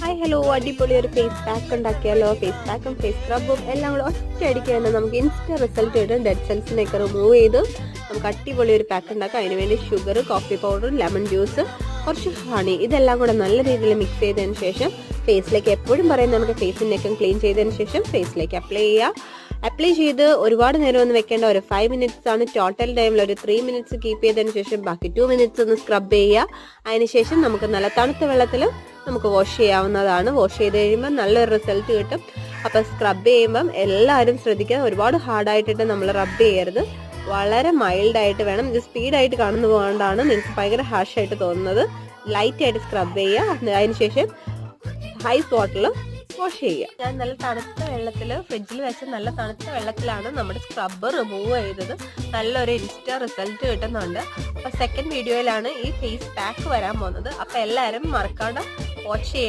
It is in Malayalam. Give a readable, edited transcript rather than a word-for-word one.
ഹായ് ഹലോ, അടിപൊളി ഒരു ഫേസ് പാക്ക് ഉണ്ടാക്കിയാലോ. ഫേസ് പാക്കും ഫേസ് സ്ക്രബും എല്ലാം കൂടെ ഒറ്റയടിക്ക് തന്നെ നമുക്ക് ഇൻസ്റ്റ റിസൾട്ട് കിട്ടും. ഡെഡ് സെൽസിനെയൊക്കെ റിമൂവ് ചെയ്ത് നമുക്ക് അടിപൊളി ഒരു പാക്ക് ഉണ്ടാക്കാം. അതിനുവേണ്ടി sugar, coffee powder, lemon juice, കുറച്ച് ഹണി, ഇതെല്ലാം കൂടെ നല്ല രീതിയിൽ മിക്സ് ചെയ്തതിന് ശേഷം ഫേസിലേക്ക്, എപ്പോഴും പറയുന്നത് നമുക്ക് ഫേസിനെയൊക്കെ ക്ലീൻ ചെയ്തതിന് ശേഷം ഫേസിലേക്ക് അപ്ലൈ ചെയ്യുക. അപ്ലൈ ചെയ്ത് ഒരുപാട് നേരം ഒന്നും വെക്കേണ്ട, ഒരു 5 മിനിറ്റ്സ് ആണ് ടോട്ടൽ ടൈമിൽ. ഒരു 3 മിനിറ്റ്സ് കീപ്പ് ചെയ്തതിന് ശേഷം ബാക്കി 2 മിനിറ്റ്സ് ഒന്ന് സ്ക്രബ് ചെയ്യുക. അതിനുശേഷം നമുക്ക് നല്ല തണുത്ത വെള്ളത്തിൽ നമുക്ക് വാഷ് ചെയ്യാവുന്നതാണ്. വാഷ് ചെയ്ത് കഴിയുമ്പോൾ നല്ലൊരു റിസൾട്ട് കിട്ടും. അപ്പം സ്ക്രബ് ചെയ്യുമ്പം എല്ലാവരും ശ്രദ്ധിക്കുക, ഒരുപാട് ഹാർഡായിട്ടിട്ട് നമ്മൾ റബ്ബ് ചെയ്യരുത്. വളരെ മൈൽഡായിട്ട് വേണം. ഇത് സ്പീഡായിട്ട് കടന്നു പോകാണ്ടാണ് നിങ്ങൾക്ക് ഭയങ്കര ഹാഷായിട്ട് തോന്നുന്നത്. ലൈറ്റായിട്ട് സ്ക്രബ് ചെയ്യുക. അതിനുശേഷം ഐസ് വാട്ടറിൽ വാഷ് ചെയ്യുക. ഞാൻ നല്ല തണുത്ത വെള്ളത്തിൽ, ഫ്രിഡ്ജിൽ വെച്ച് നല്ല തണുത്ത വെള്ളത്തിലാണ് നമ്മുടെ സ്ക്രബ്ബ് റിമൂവ് ചെയ്തത്. നല്ലൊരു ഇൻസ്റ്റ റിസൾട്ട് കിട്ടുന്നുണ്ട്. അപ്പോൾ സെക്കൻഡ് വീഡിയോയിലാണ് ഈ ഫേസ് പാക്ക് വരാൻ പോകുന്നത്. അപ്പോൾ എല്ലാവരും മറക്കാണ്ട് വാച്ച് ചെയ്യണം.